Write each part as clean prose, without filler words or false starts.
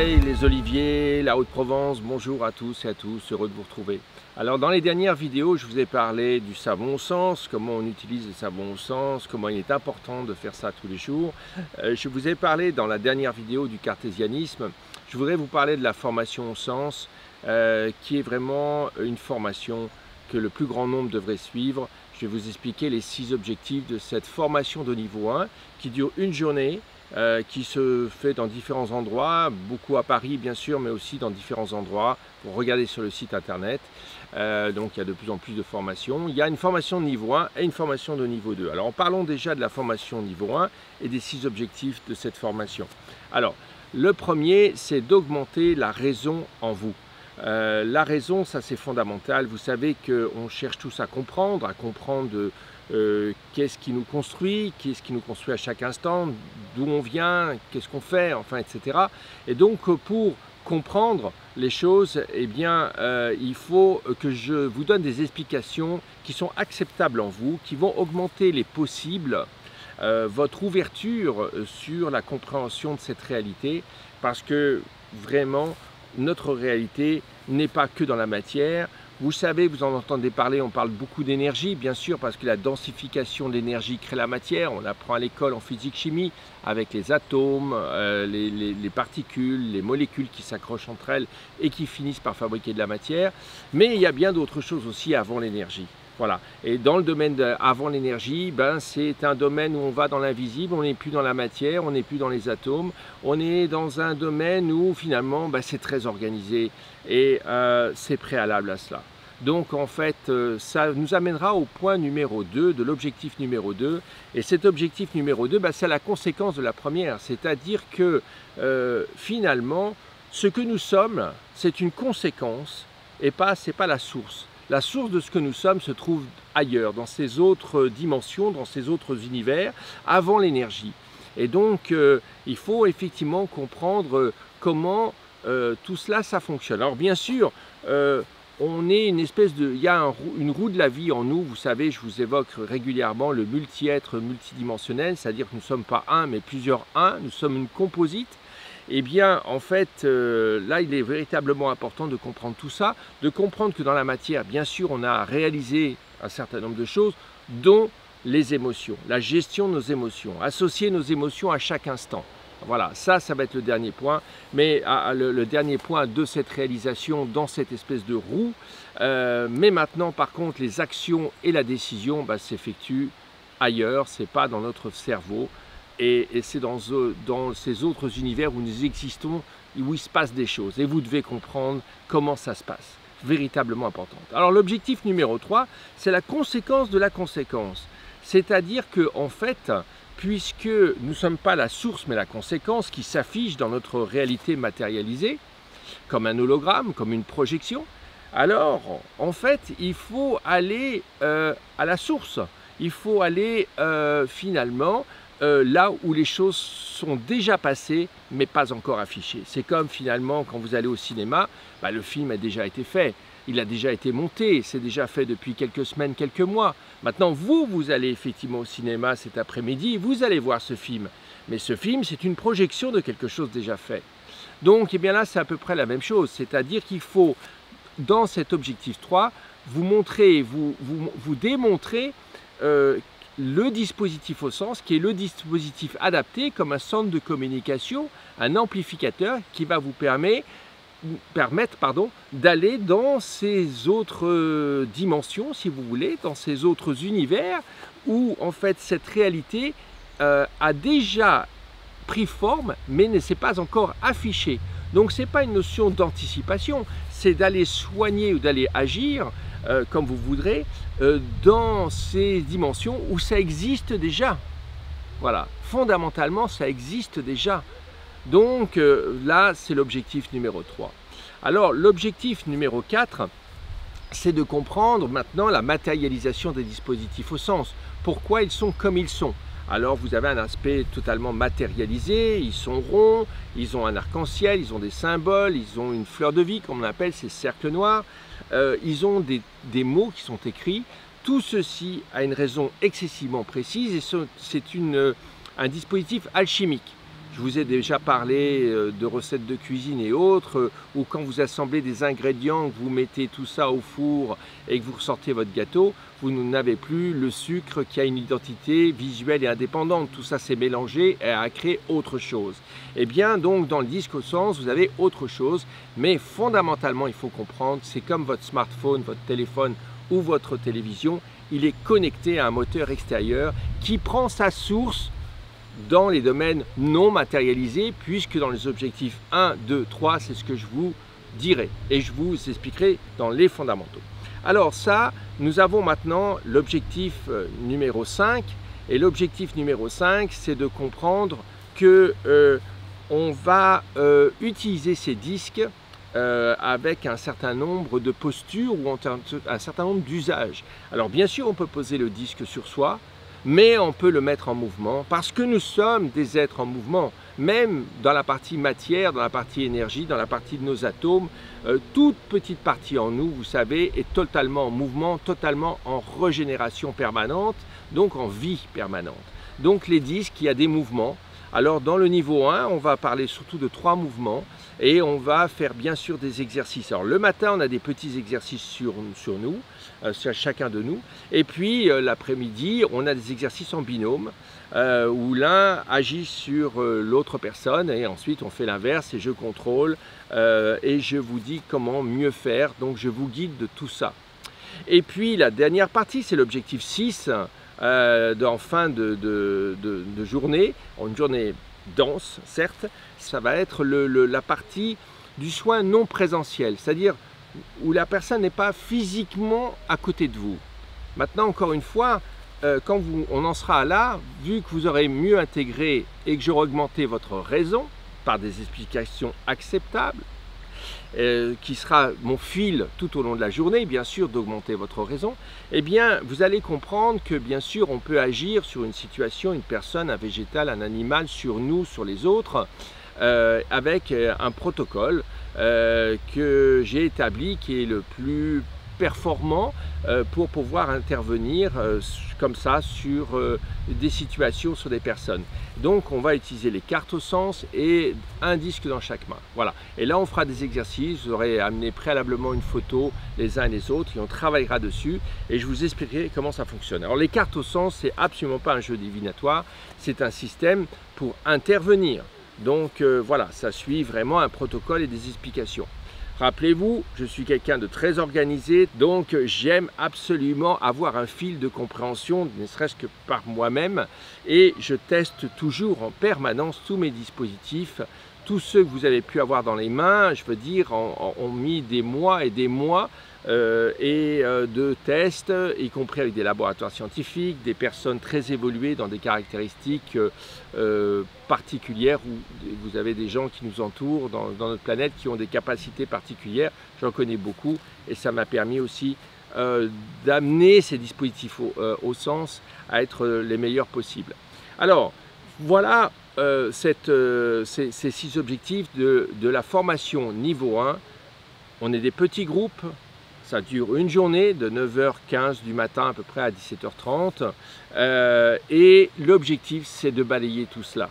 soleil, les oliviers, la Haute-Provence, bonjour à tous et à tous, heureux de vous retrouver. Alors dans les dernières vidéos, je vous ai parlé du savon au sens, comment on utilise le savon au sens, comment il est important de faire ça tous les jours. Je vous ai parlé dans la dernière vidéo du cartésianisme. Je voudrais vous parler de la formation au sens, qui est vraiment une formation que le plus grand nombre devrait suivre. Je vais vous expliquer les 6 objectifs de cette formation de niveau 1 qui dure une journée, qui se fait dans différents endroits, beaucoup à Paris bien sûr, mais aussi dans différents endroits. Pour regarder sur le site internet, donc il y a de plus en plus de formations. Il y a une formation de niveau 1 et une formation de niveau 2. Alors parlons déjà de la formation niveau 1 et des 6 objectifs de cette formation. Alors le premier, c'est d'augmenter la raison en vous. La raison, ça c'est fondamental. Vous savez qu'on cherche tous à comprendre qu'est-ce qui nous construit à chaque instant, d'où on vient, qu'est-ce qu'on fait, enfin, etc. Et donc pour comprendre les choses, eh bien, il faut que je vous donne des explications qui sont acceptables en vous, qui vont augmenter les possibles, votre ouverture sur la compréhension de cette réalité, parce que vraiment, notre réalité n'est pas que dans la matière. Vous savez, vous en entendez parler, on parle beaucoup d'énergie, bien sûr, parce que la densification de l'énergie crée la matière. On apprend à l'école en physique-chimie avec les atomes, les particules, les molécules qui s'accrochent entre elles et qui finissent par fabriquer de la matière. Mais il y a bien d'autres choses aussi avant l'énergie. Voilà. Et dans le domaine avant l'énergie, ben, c'est un domaine où on va dans l'invisible, on n'est plus dans la matière, on n'est plus dans les atomes, on est dans un domaine où finalement ben, c'est très organisé et c'est préalable à cela. Donc en fait, ça nous amènera au point numéro 2, de l'objectif numéro 2. Et cet objectif numéro 2, ben, c'est la conséquence de la première, c'est-à-dire que finalement, ce que nous sommes, c'est une conséquence et c'est pas la source. La source de ce que nous sommes se trouve ailleurs, dans ces autres dimensions, dans ces autres univers, avant l'énergie. Et donc, il faut effectivement comprendre comment tout cela, ça fonctionne. Alors bien sûr, on est une espèce de... Il y a une roue de la vie en nous, vous savez, je vous évoque régulièrement le multi-être multidimensionnel, c'est-à-dire que nous ne sommes pas un, mais plusieurs uns, nous sommes une composite. Eh bien, en fait, là, il est véritablement important de comprendre tout ça, de comprendre que dans la matière, bien sûr, on a réalisé un certain nombre de choses, dont les émotions, la gestion de nos émotions, associer nos émotions à chaque instant. Voilà, ça va être le dernier point, mais le dernier point de cette réalisation dans cette espèce de roue. Mais maintenant, par contre, les actions et la décision s'effectuent ailleurs, c'est pas dans notre cerveau. Et c'est dans ces autres univers où nous existons, où il se passe des choses. Et vous devez comprendre comment ça se passe. Véritablement important. Alors l'objectif numéro 3, c'est la conséquence de la conséquence. C'est-à-dire que en fait, puisque nous ne sommes pas la source, mais la conséquence qui s'affiche dans notre réalité matérialisée, comme un hologramme, comme une projection, alors en fait, il faut aller à la source. Il faut aller finalement là où les choses sont déjà passées mais pas encore affichées. C'est comme finalement quand vous allez au cinéma, le film a déjà été fait, il a déjà été monté, c'est déjà fait depuis quelques semaines, quelques mois. Maintenant vous allez effectivement au cinéma cet après-midi, vous allez voir ce film. Mais ce film c'est une projection de quelque chose déjà fait. Donc eh bien là c'est à peu près la même chose, c'est-à-dire qu'il faut dans cet objectif 3 vous montrer, vous démontrer le dispositif au sens, qui est le dispositif adapté comme un centre de communication, un amplificateur qui va vous permettre d'aller dans ces autres dimensions, si vous voulez, dans ces autres univers où en fait cette réalité a déjà pris forme mais ne s'est pas encore affichée. Donc ce n'est pas une notion d'anticipation, c'est d'aller soigner ou d'aller agir comme vous voudrez, dans ces dimensions où ça existe déjà. Voilà, fondamentalement, ça existe déjà. Donc là, c'est l'objectif numéro 3. Alors, l'objectif numéro 4, c'est de comprendre maintenant la matérialisation des dispositifs au sens. Pourquoi ils sont comme ils sont. Alors, vous avez un aspect totalement matérialisé, ils sont ronds, ils ont un arc-en-ciel, ils ont des symboles, ils ont une fleur de vie, comme on appelle ces cercles noirs. Ils ont des mots qui sont écrits. Tout ceci a une raison excessivement précise et c'est un dispositif alchimique. Je vous ai déjà parlé de recettes de cuisine et autres, où quand vous assemblez des ingrédients, que vous mettez tout ça au four et que vous ressortez votre gâteau, vous n'avez plus le sucre qui a une identité visuelle et indépendante. Tout ça s'est mélangé et a créé autre chose. Et bien donc dans le disque au sens, vous avez autre chose, mais fondamentalement il faut comprendre, c'est comme votre smartphone, votre téléphone ou votre télévision, il est connecté à un moteur extérieur qui prend sa source dans les domaines non matérialisés, puisque dans les objectifs 1, 2, 3, c'est ce que je vous dirai et je vous expliquerai dans les fondamentaux. Alors ça, nous avons maintenant l'objectif numéro 5, et l'objectif numéro 5, c'est de comprendre que on va utiliser ces disques avec un certain nombre de postures ou un certain nombre d'usages. Alors bien sûr, on peut poser le disque sur soi, mais on peut le mettre en mouvement parce que nous sommes des êtres en mouvement, même dans la partie matière, dans la partie énergie, dans la partie de nos atomes. Toute petite partie en nous, vous savez, est totalement en mouvement, totalement en régénération permanente, donc en vie permanente. Donc les disques, il y a des mouvements. Alors dans le niveau 1, on va parler surtout de 3 mouvements et on va faire bien sûr des exercices. Alors le matin, on a des petits exercices sur nous, sur chacun de nous. Et puis l'après-midi, on a des exercices en binôme où l'un agit sur l'autre personne et ensuite on fait l'inverse et je contrôle et je vous dis comment mieux faire. Donc je vous guide de tout ça. Et puis la dernière partie, c'est l'objectif 6. En fin de journée, une journée dense, certes, ça va être la partie du soin non présentiel, c'est-à-dire où la personne n'est pas physiquement à côté de vous. Maintenant, encore une fois, quand on en sera là, vu que vous aurez mieux intégré et que j'aurai augmenté votre raison par des explications acceptables, qui sera mon fil tout au long de la journée, bien sûr, d'augmenter votre raison, eh bien, vous allez comprendre que, bien sûr, on peut agir sur une situation, une personne, un végétal, un animal, sur nous, sur les autres, avec un protocole que j'ai établi, qui est le plus performant pour pouvoir intervenir comme ça sur des situations, sur des personnes. Donc on va utiliser les cartes au sens et un disque dans chaque main. Voilà. Et là on fera des exercices, vous aurez amené préalablement une photo les uns et les autres et on travaillera dessus et je vous expliquerai comment ça fonctionne. Alors les cartes au sens, c'est absolument pas un jeu divinatoire, c'est un système pour intervenir. Donc voilà, ça suit vraiment un protocole et des explications. Rappelez-vous, je suis quelqu'un de très organisé, donc j'aime absolument avoir un fil de compréhension, ne serait-ce que par moi-même, et je teste toujours en permanence tous mes dispositifs. Tous ceux que vous avez pu avoir dans les mains, je veux dire, ont mis des mois et des mois de tests, y compris avec des laboratoires scientifiques, des personnes très évoluées dans des caractéristiques particulières, où vous avez des gens qui nous entourent dans notre planète qui ont des capacités particulières. J'en connais beaucoup et ça m'a permis aussi d'amener ces dispositifs au sens à être les meilleurs possibles. Alors voilà ces 6 objectifs de la formation niveau 1. On est des petits groupes. Ça dure une journée de 9h15 du matin à peu près à 17h30 et l'objectif c'est de balayer tout cela.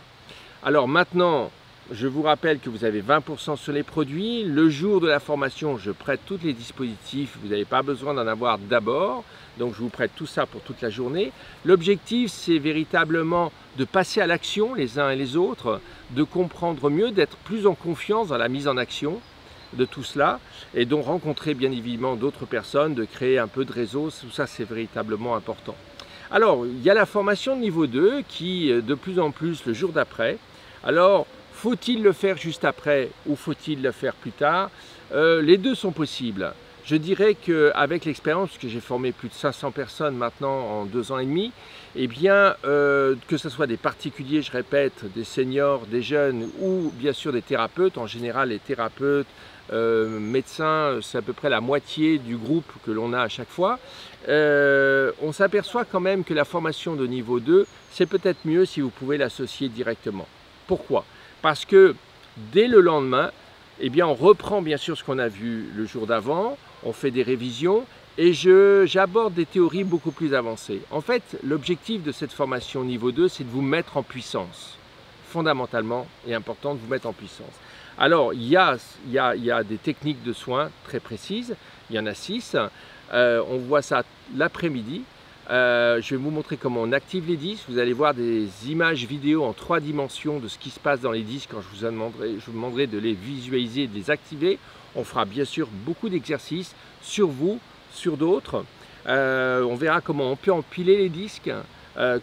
Alors maintenant, je vous rappelle que vous avez 20% sur les produits. Le jour de la formation, je prête tous les dispositifs. Vous n'avez pas besoin d'en avoir d'abord. Donc je vous prête tout ça pour toute la journée. L'objectif c'est véritablement de passer à l'action les uns et les autres, de comprendre mieux, d'être plus en confiance dans la mise en action de tout cela et donc rencontrer bien évidemment d'autres personnes, de créer un peu de réseau, tout ça c'est véritablement important. Alors il y a la formation niveau 2 qui de plus en plus le jour d'après. Alors faut-il le faire juste après ou faut-il le faire plus tard? Les deux sont possibles. Je dirais qu'avec l'expérience, puisque j'ai formé plus de 500 personnes maintenant en 2 ans et demi, eh bien, que ce soit des particuliers, je répète, des seniors, des jeunes ou bien sûr des thérapeutes, en général les thérapeutes, médecins, c'est à peu près la moitié du groupe que l'on a à chaque fois, on s'aperçoit quand même que la formation de niveau 2, c'est peut-être mieux si vous pouvez l'associer directement. Pourquoi? Parce que dès le lendemain, eh bien, on reprend bien sûr ce qu'on a vu le jour d'avant, on fait des révisions et j'aborde des théories beaucoup plus avancées. En fait, l'objectif de cette formation niveau 2, c'est de vous mettre en puissance. fondamentalement et important de vous mettre en puissance. Alors, il y a des techniques de soins très précises, il y en a 6. On voit ça l'après-midi. Je vais vous montrer comment on active les disques. Vous allez voir des images vidéo en 3 dimensions de ce qui se passe dans les disques quand je vous demanderai de les visualiser et de les activer. On fera bien sûr beaucoup d'exercices sur vous, sur d'autres. On verra comment on peut empiler les disques,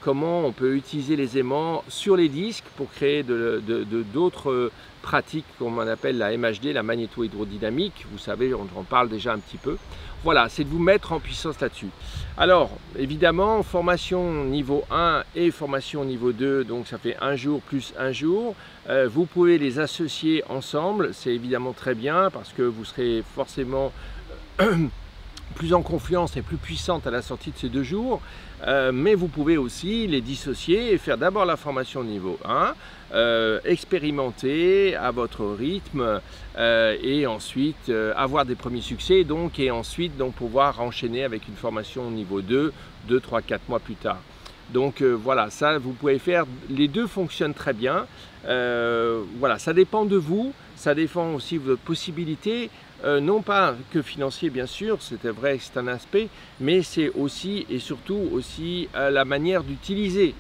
comment on peut utiliser les aimants sur les disques pour créer d'autres pratiques, comme on appelle la MHD, la magnéto-hydrodynamique. Vous savez, on en parle déjà un petit peu. Voilà, c'est de vous mettre en puissance là-dessus. Alors, évidemment, formation niveau 1 et formation niveau 2, donc ça fait 1 jour plus 1 jour. Vous pouvez les associer ensemble, c'est évidemment très bien parce que vous serez forcément plus en confiance et plus puissante à la sortie de ces 2 jours, mais vous pouvez aussi les dissocier et faire d'abord la formation niveau 1, expérimenter à votre rythme et ensuite avoir des premiers succès et ensuite pouvoir enchaîner avec une formation niveau 2, 3, 4 mois plus tard. Donc voilà, ça vous pouvez faire, les deux fonctionnent très bien. Voilà, ça dépend de vous, ça dépend aussi de votre possibilité. Non pas que financier bien sûr, c'est vrai que c'est un aspect, mais c'est aussi et surtout aussi la manière d'utiliser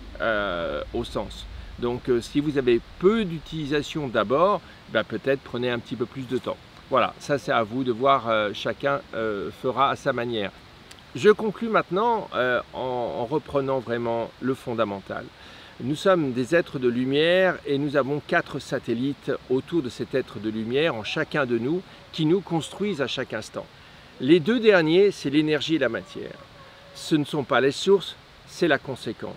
au sens. Donc si vous avez peu d'utilisation d'abord, peut-être prenez un petit peu plus de temps. Voilà, ça c'est à vous de voir, chacun fera à sa manière. Je conclus maintenant en reprenant vraiment le fondamental. Nous sommes des êtres de lumière et nous avons 4 satellites autour de cet être de lumière en chacun de nous qui nous construisent à chaque instant. Les 2 derniers, c'est l'énergie et la matière. Ce ne sont pas les sources, c'est la conséquence.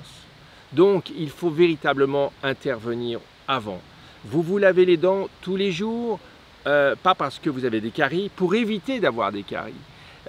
Donc il faut véritablement intervenir avant. Vous vous lavez les dents tous les jours, pas parce que vous avez des caries, pour éviter d'avoir des caries.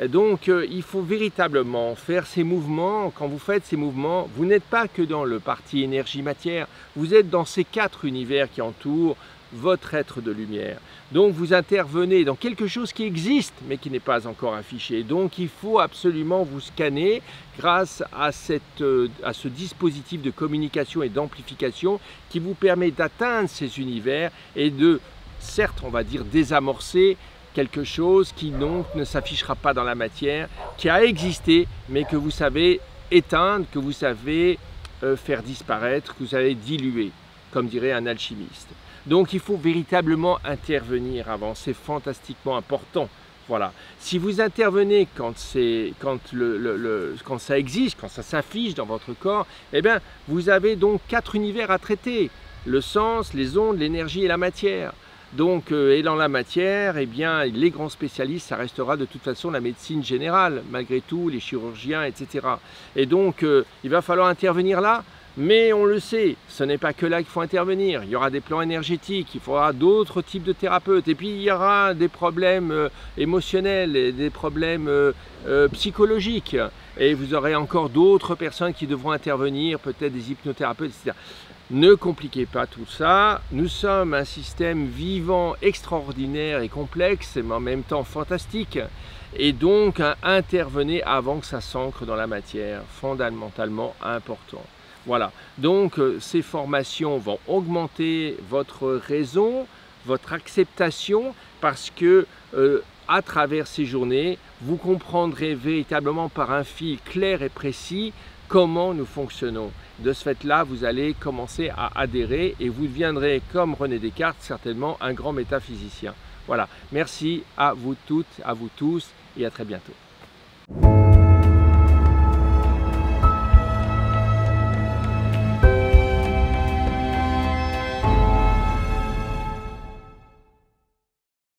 Donc il faut véritablement faire ces mouvements. Quand vous faites ces mouvements, vous n'êtes pas que dans le parti énergie-matière, vous êtes dans ces 4 univers qui entourent votre être de lumière. Donc vous intervenez dans quelque chose qui existe mais qui n'est pas encore affiché. Donc il faut absolument vous scanner grâce à ce dispositif de communication et d'amplification qui vous permet d'atteindre ces univers et de, certes on va dire, désamorcer quelque chose qui donc ne s'affichera pas dans la matière, qui a existé, mais que vous savez éteindre, que vous savez faire disparaître, que vous savez diluer, comme dirait un alchimiste. Donc il faut véritablement intervenir avant, c'est fantastiquement important. Voilà. Si vous intervenez quand ça existe, quand ça s'affiche dans votre corps, eh bien vous avez donc 4 univers à traiter, le sens, les ondes, l'énergie et la matière. Donc, et dans la matière, eh bien, les grands spécialistes, ça restera de toute façon la médecine générale, malgré tout, les chirurgiens, etc. Et donc, il va falloir intervenir là, mais on le sait, ce n'est pas que là qu'il faut intervenir. Il y aura des plans énergétiques, il faudra d'autres types de thérapeutes, et puis il y aura des problèmes émotionnels, et des problèmes psychologiques. Et vous aurez encore d'autres personnes qui devront intervenir, peut-être des hypnothérapeutes, etc. Ne compliquez pas tout ça, nous sommes un système vivant extraordinaire et complexe, mais en même temps fantastique. Et donc, intervenez avant que ça s'ancre dans la matière, fondamentalement important. Voilà, donc ces formations vont augmenter votre raison, votre acceptation, parce que à travers ces journées, vous comprendrez véritablement par un fil clair et précis comment nous fonctionnons. De ce fait-là, vous allez commencer à adhérer et vous deviendrez, comme René Descartes, certainement un grand métaphysicien. Voilà, merci à vous toutes, à vous tous et à très bientôt.